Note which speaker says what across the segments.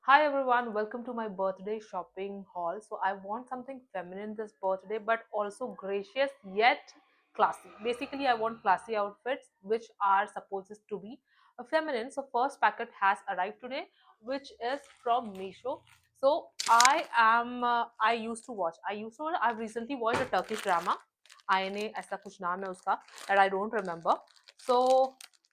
Speaker 1: Hi everyone, welcome to my birthday shopping haul. So I want something feminine this birthday but also gracious yet classy. Basically I want classy outfits which are supposed to be feminine. So first packet has arrived today which is from Meesho. So I've recently watched a Turkish drama. आईने ऐसा कुछ नाम है उसका that I don't remember. So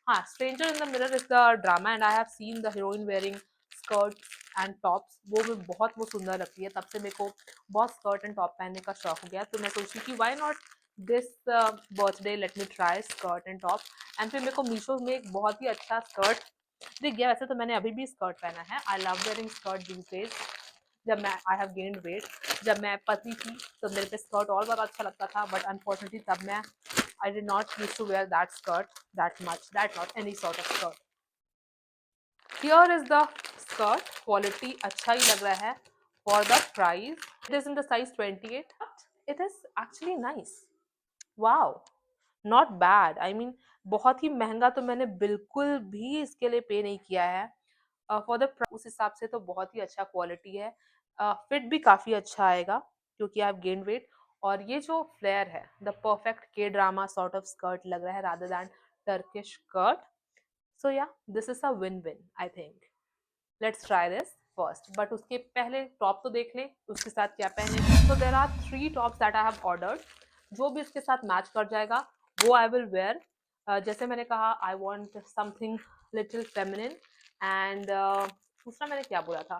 Speaker 1: हाँ, Stranger in the Mirror is the drama and I have seen the heroine wearing skirts and tops वो सुंदर लगती है तब से मेरे को बहुत स्कर्ट एंड टॉप पहनने का शौक हो गया तो मैं सोची कि why not this birthday let me try skirt and top and फिर मेरे को मीशो में एक बहुत ही अच्छा स्कर्ट दिख गया वैसे तो मैंने अभी भी स्कर्ट पहना है I love wearing skirt these days जब मैं आई हैव गेन्ड वेट जब मैं पतली थी तो मेरे पे स्कर्ट और ज़्यादा अच्छा लगता था बट अनफॉर्चुनेटली तब मैं I did not use to wear that skirt that much that not any sort of skirt Here is the skirt. Quality अच्छा ही लग रहा है for the price. It is in the size 28. It is actually nice. Wow, not bad. I mean बहुत ही महंगा तो मैंने बिल्कुल भी इसके लिए पे नहीं किया है. For the उस हिसाब से तो बहुत ही अच्छा क्वालिटी है. फिट भी काफ़ी अच्छा आएगा क्योंकि आप गेन वेट और ये जो फ्लेयर है द परफेक्ट के ड्रामा सॉर्ट ऑफ स्कर्ट लग रहा है रादर दैन टर्किश स्कर्ट. सो या this is a win win I think. Let's try this first but उसके पहले टॉप तो देख लें उसके साथ क्या पहने. So there are 3 tops that I have ordered. जो भी इसके साथ मैच कर जाएगा वो आई विल वेयर. जैसे मैंने कहा I want something little feminine and दूसरा मैंने क्या बोला था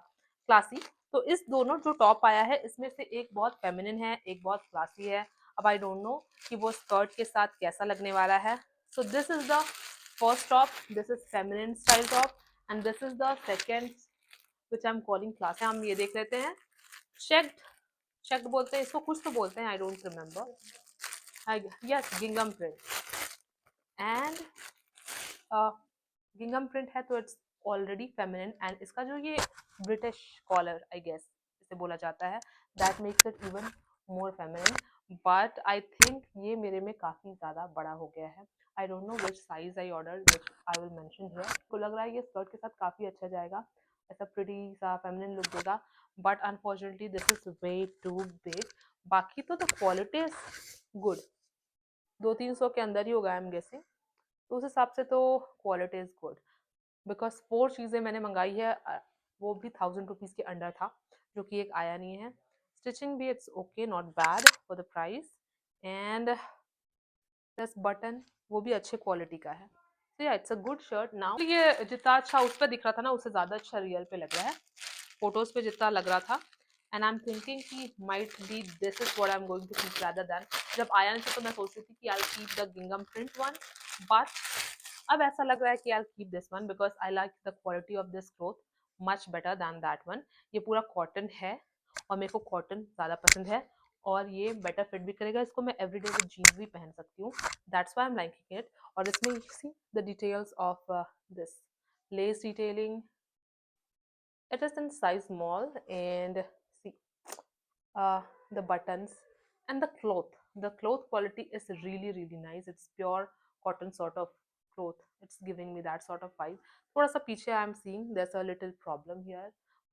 Speaker 1: क्लासी. तो इस दोनों जो टॉप आया है इसमें से एक बहुत फेमिनिन है एक बहुत क्लासी है. अब आई डोंट नो कि वो स्कर्ट के साथ कैसा लगने वाला है. So this is the first top. This is feminine style top and this is the second which I'm calling class है. हम ये देख लेते हैं. checked बोलते हैं इसको कुछ तो बोलते हैं I don't remember. yes gingham print and gingham print है तो it's already feminine and इसका जो ये British collar I guess इसे बोला जाता है that makes it even more feminine but I think ये मेरे में काफ़ी ज़्यादा बड़ा हो गया है. I don't know which size I ordered which I will mention here. को लग रहा है ये स्कर्ट के साथ काफ़ी अच्छा जाएगा ऐसा प्रिटी सा फेमिनिन लुक देगा but unfortunately this is way too big. बाकी तो द क्वालिटी इज गुड. 200-300 के अंदर ही होगा आई एम गेसिंग. तो उस हिसाब से तो क्वालिटी इज गुड बिकॉज 4 चीज़ें मैंने मंगाई है वो भी 1000 रुपीज़ के अंडर था जो कि एक आया नहीं है. स्टिचिंग भी it's okay not bad for the price and दस बटन वो भी अच्छे क्वालिटी का है. तो या it's a good shirt. Now ये जितना अच्छा उस पर दिख रहा था ना उससे ज़्यादा अच्छा रियल पे लग रहा है. फोटोज पे जितना लग रहा था एंड आई एम थिंकिंग कि might be this is what I am going to keep rather than. जब आया नहीं था तो मैं सोच रही थी कि आई कीप द गिंगम प्रिंट वन बट अब ऐसा लग रहा है कि I keep this one because I like the quality of this cloth much better than that one. ये पूरा कॉटन है और मेरे को कॉटन ज़्यादा पसंद है और ये बेटर फिट भी करेगा. इसको मैं एवरीडे विद जीन्स भी पहन सकती हूँ. That's why I am liking it. और इसमें see the details of this less detailing. It is in size small and see the buttons and the cloth. The cloth quality is really nice. It's pure cotton sort of cloth. It's giving me that sort of vibe. थोड़ा सा पीछे I am seeing there's a little problem here,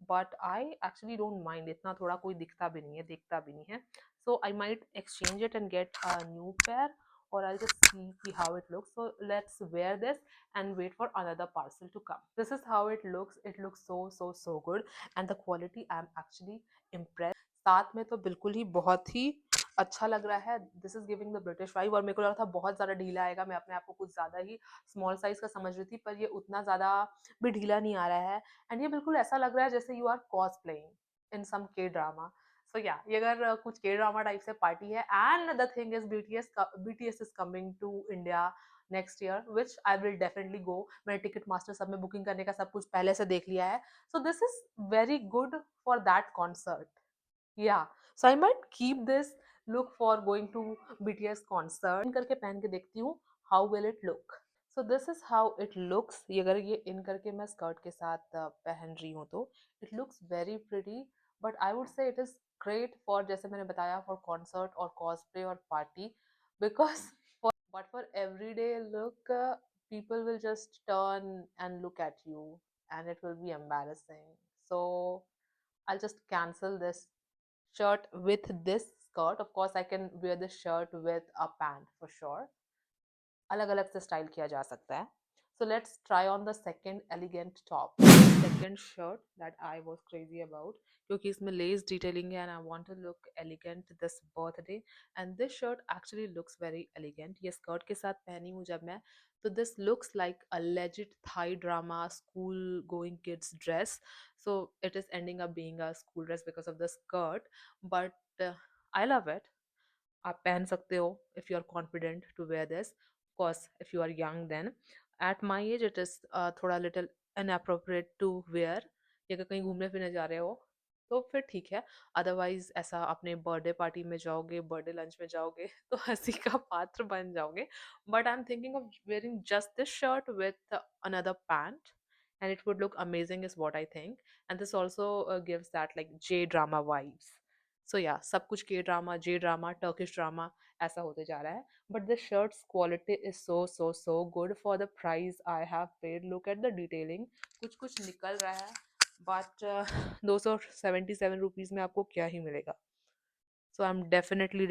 Speaker 1: but I actually don't mind. इतना थोड़ा कोई दिखता भी नहीं है, देखता भी नहीं है. So I might exchange it and get a new pair, or I'll just see how it looks. So let's wear this and wait for another parcel to come. This is how it looks. It looks so good and the quality I'm actually impressed. साथ में तो बिल्कुल ही बहुत ही अच्छा लग रहा है. This is giving the British vibe और मेरे को लगा था बहुत ज़्यादा ढीला आएगा. मैं अपने आप को कुछ ज़्यादा ही स्मॉल साइज का समझ रही थी पर ये उतना ज़्यादा भी ढीला नहीं आ रहा है एंड ये बिल्कुल ऐसा लग रहा है जैसे you are cosplaying in some K drama. So या ये अगर कुछ के ड्रामा टाइप से पार्टी है and the thing is BTS is coming to India next year which I will definitely go. मैंने टिकट मास्टर सब में booking करने का सब कुछ पहले से देख लिया है. So this is very good for that concert. Yeah, so I might keep this look for going to BTS concert. इन करके पहन के देखती हूँ how will it look. So this is how it looks. ये अगर ये इन करके मैं स्कर्ट के साथ पहन रही हूँ तो it looks very pretty. But I would say it is great for जैसे मैंने बताया for concert और cosplay और party because for everyday look people will just turn and look at you and it will be embarrassing. So I'll just cancel this shirt with this skirt. Of course, I can wear this shirt with a pant for sure. अलग अलग से style किया जा सकता है. So let's try on the second elegant top. Second shirt that I was crazy about क्योंकि इसमें lace detailing है and I want to look elegant this birthday. And this shirt actually looks very elegant. ये skirt के साथ पहनी हूँ जब मैं, तो this looks like a legit Thai drama school going kids dress. So it is ending up being a school dress because of the skirt, but I love it. आप पहन सकते हो if you are confident to wear this. Of course, if you are young then. At my age, it is थोड़ा little inappropriate to wear. या अगर कहीं घूमने फिरने जा रहे हो तो फिर ठीक है. अदरवाइज ऐसा अपने बर्थडे पार्टी में जाओगे, बर्थडे लंच में जाओगे तो हंसी का पात्र बन जाओगे. But I am thinking of wearing just this shirt with another pant, and it would look amazing is what I think. And this also gives that like J drama vibes. सो या सब कुछ K drama, J drama, Turkish drama ऐसा होते जा रहा है. But the shirts quality is so so so good for the price I have paid. Look at the detailing. कुछ कुछ निकल रहा है बट 277 रुपीज़ में आपको क्या ही मिलेगा. So I'm definitely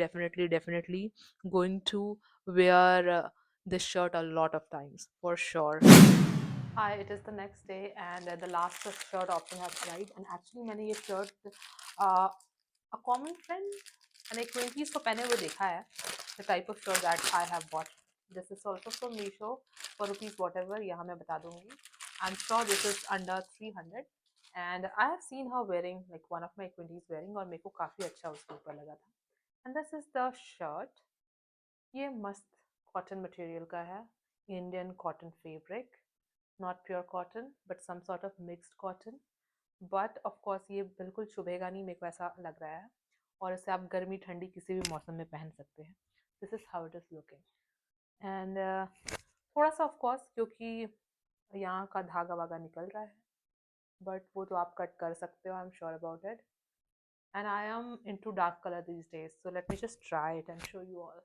Speaker 1: going to wear this shirt a lot of times for sure. Hi, it is the next day and the last shirt option has arrived. And actually मैंने ये shirt a common friend and acquaintance को पहने हुए देखा है. The type of shirt that I have bought. This is also from Meesho for rupees whatever. यहाँ मैं बता दूँगी. I'm sure this is under 300. And I have seen her wearing, like one of my acquaintances wearing, और मेरे को काफ़ी अच्छा उसके ऊपर लगा था. And this is the shirt. ये मस्त cotton material का है. Indian cotton fabric. Not pure cotton, but some sort of mixed cotton. But of course ये बिल्कुल चुभेगा नहीं, मेरे को ऐसा लग रहा है. और इसे आप गर्मी ठंडी किसी भी मौसम में पहन सकते हैं. This is how it is looking. And थोड़ा सा ऑफ कोर्स क्योंकि यहाँ का धागा वागा निकल रहा है, बट वो तो आप कट कर सकते हो. I am sure about it. And I am into dark colour these days, so let me just try it and show you all.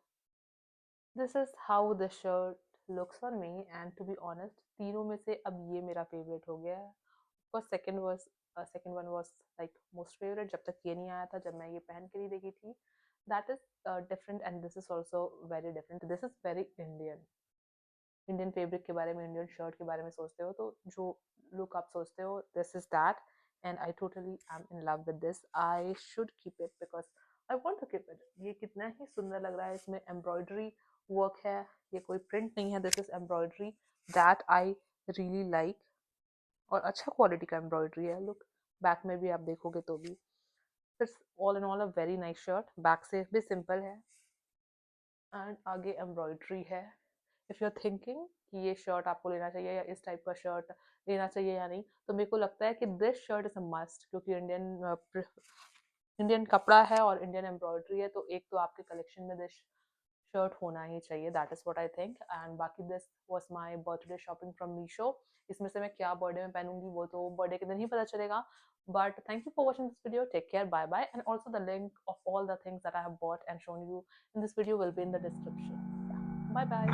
Speaker 1: This is how the shirt looks for me. And to be honest, तीनों में से अब ये मेरा favourite हो गया है. First second one was like most favourite जब तक ये नहीं आया था, जब मैं ये पहन के नहीं देखी थी. That is different and this is also very different. This is very Indian. Indian fabric के बारे में, इंडियन शर्ट के बारे में सोचते हो तो जो लुक आप सोचते हो, this is that. And I totally am in love with this. I should keep it because I want to keep it. ये कितना ही सुंदर लग रहा है. इसमें एम्ब्रॉयडरी वर्क है, ये कोई प्रिंट नहीं है. This is embroidery that I really like. और अच्छा क्वालिटी का एम्ब्रॉयडरी है. लुक, बैक में भी आप देखोगे तो भी it's all in all a very nice shirt. Back से भी सिंपल है एंड आगे एम्ब्रॉयडरी है. इफ़ यू आर थिंकिंग कि ये शर्ट आपको लेना चाहिए या इस टाइप का शर्ट लेना चाहिए या नहीं, तो मेरे को लगता है कि this shirt is a must. क्योंकि इंडियन कपड़ा है और इंडियन एम्ब्रॉयडरी है, तो एक तो आपके कलेक्शन में दिस शर्ट होना ही चाहिए. That is what I think. And बाकी this was my birthday shopping from Meesho. इसमें से मैं क्या बर्थडे में पहनूंगी वो तो बर्थडे के दिन ही पता चलेगा. But thank you for watching this video. Take care. Bye bye. And also the link of all the things that I have bought and shown you in this video will be in the description. Yeah. Bye bye.